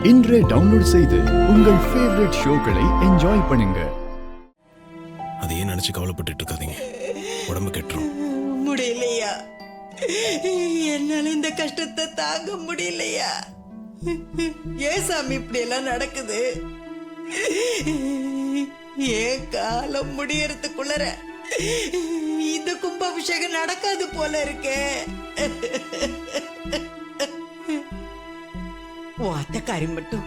இன்றே டவுன்லோட் செய்து உங்கள் ஃபேவரட் ஷோக்களை என்ஜாய் பண்ணுங்க. அதையே நினைச்சு கவலைப்பட்டு இருக்காதீங்க, உடம்பு கெட்டுரும். முடியலையா, என்னால இந்த கஷ்டத்தை தாங்க முடியலையா. ஏன் சாமி இப்படி எல்லாம் நடக்குது? ஏன் காலம் முடியறதுக்குள்ளர இந்த கும்பாபிஷேகம் நடக்காது போல இருக்கே. வாத்தக்காரி மட்டும்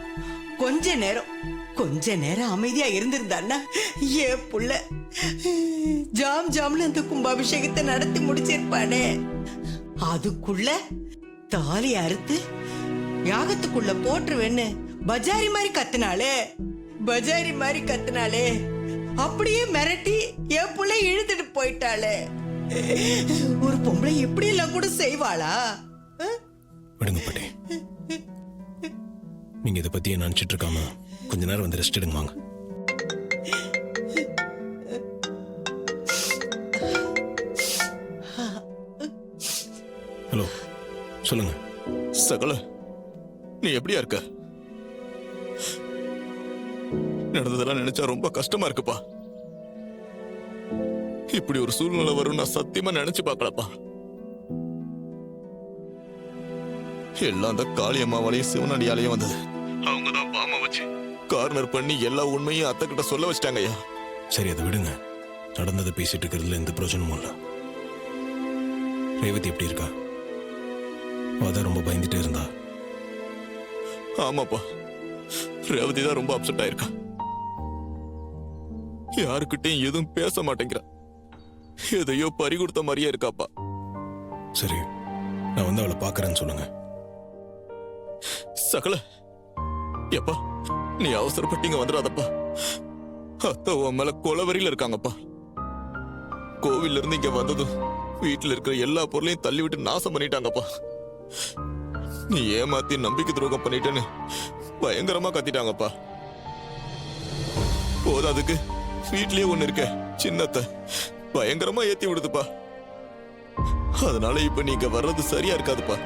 கொஞ்ச நேரம் அமைதியா இருந்திருந்தான்னா ஏன் புள்ள ஜாம் ஜாம்னு அந்த கும்பாபிஷேகத்தை நடத்தி முடிச்சிருப்பானே. அதுக்குள்ள தாலி அறுத்து யாகத்துக்குள்ள போட்டுருவேன்னு பஜாரி மாதிரி கத்துனாலே அப்படியே மிரட்டி என் புள்ள இழுத்துட்டு போயிட்டாளே. ஒரு பொம்பளை எப்படி எல்லாம் கூட செய்வாளா? விடுங்க பாட்டி, நீங்க இதை பத்தி நினைச்சிட்டு இருக்காம கொஞ்ச நேரம் வந்து ரெஸ்ட் எடுங்க வாங்க. ஹலோ, சொல்லுங்க. சகல, நீ எப்படியா இருக்க? நடந்ததெல்லாம் நினைச்சா ரொம்ப கஷ்டமா இருக்குப்பா. இப்படி ஒரு சூழ்நிலை வரும் நான் சத்தியமா நினைச்சு பார்க்கலப்பா. எல்லாம் அந்த காளியம்மாவாலையும் சிவனடியாலையும் வந்தது. அவங்கதான் பாம வச்சு கார்னர் பண்ணி எல்லா உண்மையும் அத்தை கிட்ட சொல்ல வச்சிட்டாங்க ஐயா. சரி, அதை விடுங்க. நடந்ததை பேசிட்டு இருக்கிறதுல எந்த பிரயோஜனமும் இல்லை. ரேவதி எப்படி இருக்கா? அதான் ரொம்ப பயந்துட்டே இருந்தா. ஆமாப்பா, ரேவதி தான் ரொம்ப அப்செட் ஆயிருக்கா. யாருக்கிட்டையும் எதுவும் பேச மாட்டேங்கிறா. எதையோ பறி கொடுத்த மாதிரியே இருக்காப்பா. சரி, நான் வந்து அவளை பாக்குறேன்னு சொல்லுங்க. சகல, எப்பா நீ அவசரப்பட்டீங்க வந்துடாதப்பா. அத்தை உன் மேல கொலவரியில இருக்காங்கப்பா. கோவில்ல இருந்து இங்க வந்ததும் வீட்டுல இருக்கிற எல்லா பொருளையும் தள்ளி விட்டு நாசம் பண்ணிட்டாங்கப்பா. நீ ஏமாத்தி நம்பிக்கை துரோகம் பண்ணிட்டேன்னு பயங்கரமா கத்திட்டாங்கப்பா. போதாதுக்கு வீட்லயே ஒண்ணு இருக்க சின்னத்தை பயங்கரமா ஏத்தி விடுதுப்பா. அதனால இப்ப நீங்க வர்றது சரியா இருக்காதுப்பா.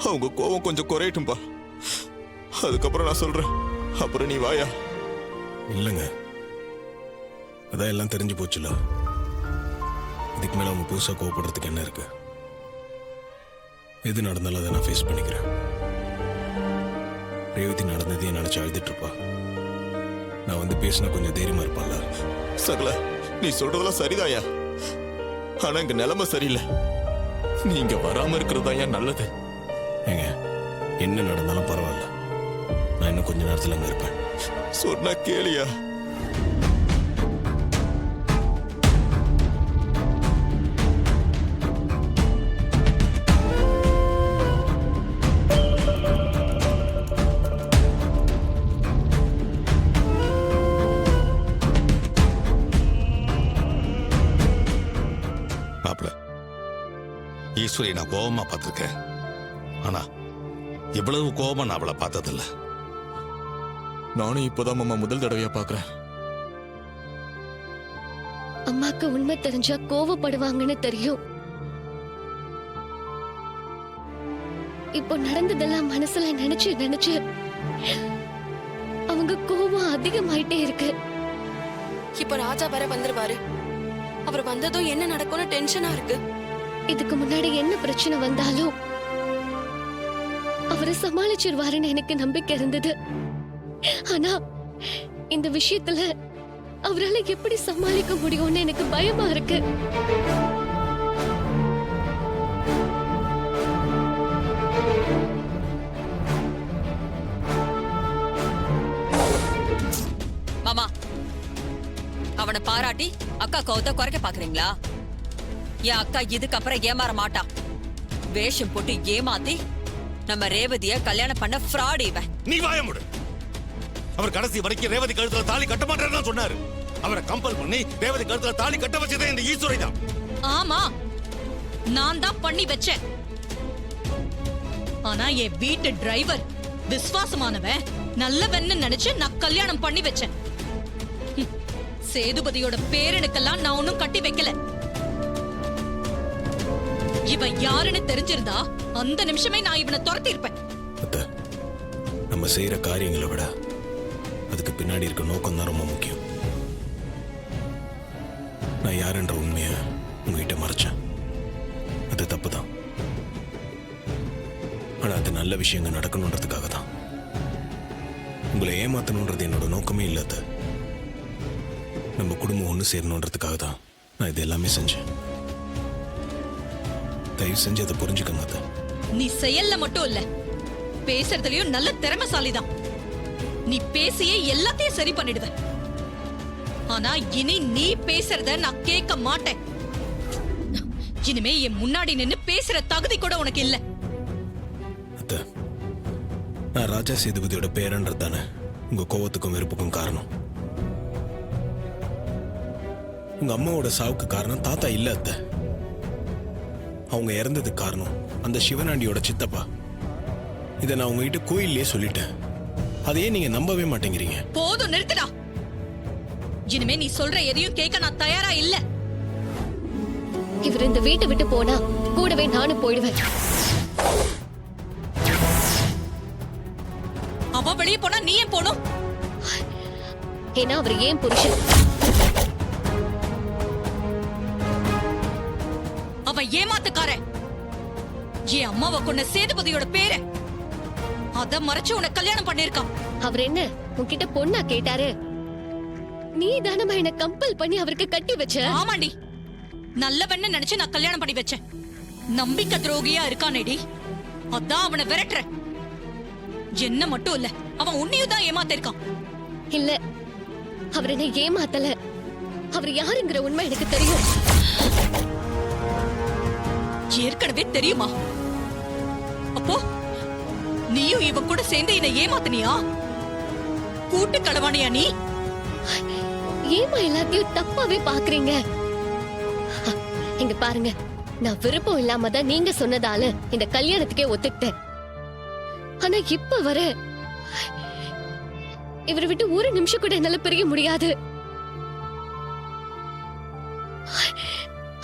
அவங்க கோவம் கொஞ்சம் குறையட்டும்பா. அதுக்கப்புறம் நான் சொல்றேன், அப்புறம் நீ வாயா. இல்லைங்க, அதான் எல்லாம் தெரிஞ்சு போச்சுல. இதுக்கு மேல அவங்க புதுசா கோவப்படுறதுக்கு என்ன இருக்கு? எது நடந்தாலும் அதை நான் ஃபேஸ் பண்ணிக்கிறேன். ரேவதி நடந்ததையே நினைச்சு அழுதுட்டு இருப்பா. நான் வந்து பேசினா கொஞ்சம் தைரியமா இருப்பாள்ல. சகல, நீ சொல்றதெல்லாம் சரிதாயா. ஆனா இங்க நிலைமை சரியில்லை. நீங்க வராம இருக்கிறதாயா நல்லது. ஏங்க, என்ன நடந்தாலும் பரவாயில்ல, நான் இன்னும் கொஞ்ச நேரத்தில் அங்க இருப்பேன். சொன்னா கேளியா. ஈஸ்வரி நான் கோபமா பார்த்திருக்கேன். ஆனா எவ்வளவு கோபமா நான் அவளை பார்த்ததில்ல. நானும் இப்போதான் மாமா முதல் தடவையா பாக்குறேன். அம்மாக்கு உண்மை தெரிஞ்சா கோவப்படுவாங்கன்னு தெரியும். இப்போ நடந்ததெல்லாம் மனசுல நினைச்சு அவங்க கோபம் அதிகமாயிட்டே இருக்கு. இப்ப ராஜா வர வந்துருவாரு. அவர் வந்ததும் என்ன நடக்கும்னு டென்ஷனா இருக்கு. இதுக்கு முன்னாடி என்ன பிரச்சனை வந்தாலும் அவரை சமாளிச்சிருவாருன்னு எனக்கு நம்பிக்கை இருந்தது. ஆனா இந்த விஷயத்துல அவரால எப்படி சமாளிக்க முடியும்னு எனக்கு பயமா இருக்கு. மாமா, அவனை பாராட்டி அக்கா கோவத்தை குறைக்க பாக்குறீங்களா? என் அக்கா இதுக்கப்புறம் ஏமாற மாட்டா. வேஷம் போட்டு ஏமாத்தி நம்ம ரேவதிய கல்யாணம் பண்ண ஃப்ராட் இவன். நீ வாய மூடு. அவர் கடைசி வரைக்கும் ரேவதி கழுத்துல தாலி கட்ட மாட்டேன்னு சொன்னாரு. அவரை கம்பல் பண்ணி ரேவதி கழுத்துல தாலி கட்ட வச்சதே இந்த ஈஸ்வரி தான். ஆமா, நான் தான் பண்ணி வச்சேன். ஆனா என் வீட்டு டிரைவர் விசுவாசமானவன், நல்லவன்னு நினைச்சு நான் கல்யாணம் பண்ணி வச்சேன். சேதுபதியோட பேரனுக்கெல்லாம் நான் ஒன்னும் கட்டி வைக்கல. இவன் யாருன்னு தெரிஞ்சிருந்தா அந்த நிமிஷமே நான் இவனை துரத்தி இருப்பேன். நம்ம செய்யற காரியங்களை விட அதுக்கு பின்னாடி இருக்க நோக்கம் தான் ரொம்ப முக்கியம். நான் யாருன்ற உண்மையை உங்ககிட்ட மறைச்சேன். அது தப்பு தான். ஆனா அது நல்ல விஷயங்கள் நடக்கணுன்றதுக்காக தான். உங்களை ஏமாத்தணுன்றது என்னோட நோக்கமே இல்லாத. நம்ம குடும்பம் ஒன்று சேரணுன்றதுக்காக தான் நான் இது எல்லாமே செஞ்சேன். தயவு செஞ்சு அதை புரிஞ்சுக்கங்க அத்தை. நீ செயல்ல மட்டும் இல்ல, பேசுறதுலயும் நல்ல திறமைசாலிதான். நீ பேசியே எல்லாத்தையும் சரி பண்ணிடுவ. ஆனா இனி நீ பேசுறத நான் கேட்க மாட்டேன். இனிமே என் முன்னாடி நின்னு பேசுற தகுதி கூட உனக்கு இல்ல. அத்தை, நான் ராஜா சேதுபதியோட பேரன்றது தானே உங்க கோவத்துக்கும் வெறுப்புக்கும் காரணம். உங்க அம்மாவோட சாவுக்கு காரணம் தாத்தா இல்ல அத்தை. அவங்க இறந்ததுக்கு காரணம் அந்த சிவனாண்டியோட சித்தப்பா. இதை நான் உங்ககிட்ட கோயிலே சொல்லிட்டேன். அதையே நீங்க நம்பவே மாட்டேங்கிறீங்க. போதும், நிறுத்துடா. இனிமே நீ சொல்ற எதையும் கேட்க நான் தயாரா இல்ல. இவர் இந்த வீட்டை விட்டு போனா கூடவே நானும் போயிடுவேன். அவ வெளியே போனா நீ ஏன் போனும்? ஏன்னா அவர் ஏன் புருஷன். அவன் ஏமாத்துக்கார. என் அம்மாவை கொண்ட சேதுபதியோட பேரு அத மறைச்சு உன்னை கல்யாணம் பண்ணிருக்கான். அவர் என்ன உன்கிட்ட பொண்ணா கேட்டாரு? நீ தானமா என்ன கம்பல் பண்ணி அவருக்கு கட்டி வச்ச. ஆமாண்டி, நல்லவன்னு நினைச்சு நான் கல்யாணம் பண்ணி வச்சேன். நம்பிக்கை துரோகியா இருக்கானேடி, அதான் அவனை விரட்டுற. என்ன மட்டும் இல்ல, அவன் உன்னையும் தான் ஏமாத்திருக்கான். இல்ல, அவர் என்ன ஏமாத்தல. அவர் யாருங்கிற உண்மை எனக்கு தெரியும். ஏற்கனவே தெரியுமா? அப்போ நீயும் இவன் கூட சேர்ந்து என்னை ஏமாத்தினியா? கூட்டு களவானியா நீ? ஏமா எல்லாத்தையும் தப்பாவே பாக்குறீங்க? இங்க பாருங்க, நான் விருப்பம் இல்லாம தான் நீங்க சொன்னதால இந்த கல்யாணத்துக்கே ஒத்துக்கிட்டேன். ஆனா இப்ப வர இவரை விட்டு ஒரு நிமிஷம் கூட என்னால பிரிய முடியாது.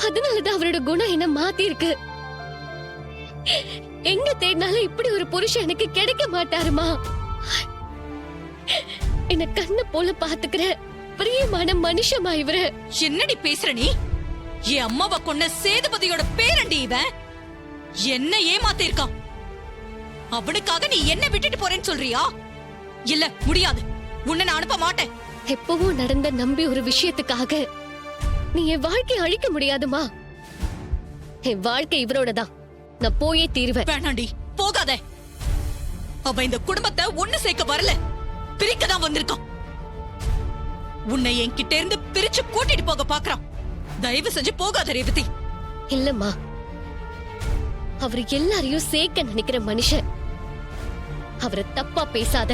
அதனாலதான் அவரோட குணம் என்ன மாத்தி இருக்கு. எங்க தேடினாலும் இப்படி ஒரு புருஷன் எனக்கு கிடைக்க மாட்டாருமா. என்ன கண்ண போல பாத்துக்கிற பிரியமான மனுஷமா இவரு. என்னடி பேசுற நீ? என் அம்மாவை கொன்ன சேதுபதியோட பேரண்டி இவன். என்ன ஏமாத்திருக்கான். அவனுக்காக நீ என்ன விட்டுட்டு போறேன்னு சொல்றியா? இல்ல, முடியாது. உன்னை நான் அனுப்ப மாட்டேன். எப்பவும் நடந்த நம்பி ஒரு விஷயத்துக்காக நீ என் வாழ்க்கையை அழிக்க முடியாதுமா. என் வாழ்க்கை இவரோட தான். நான் போயே தீருவேன். வேணாண்டி, போகாத. அவ இந்த குடும்பத்தை ஒண்ணு சேர்க்க வரல, பிரிக்க தான் வந்திருக்கான். உன்னை என்கிட்ட இருந்து பிரிச்சு கூட்டிட்டு போக பாக்குறான். தயவு செஞ்சு போகாத ரேவதி. இல்லம்மா, அவர் எல்லாரையும் சேர்க்க நினைக்கிற மனுஷன். அவரை தப்பா பேசாத.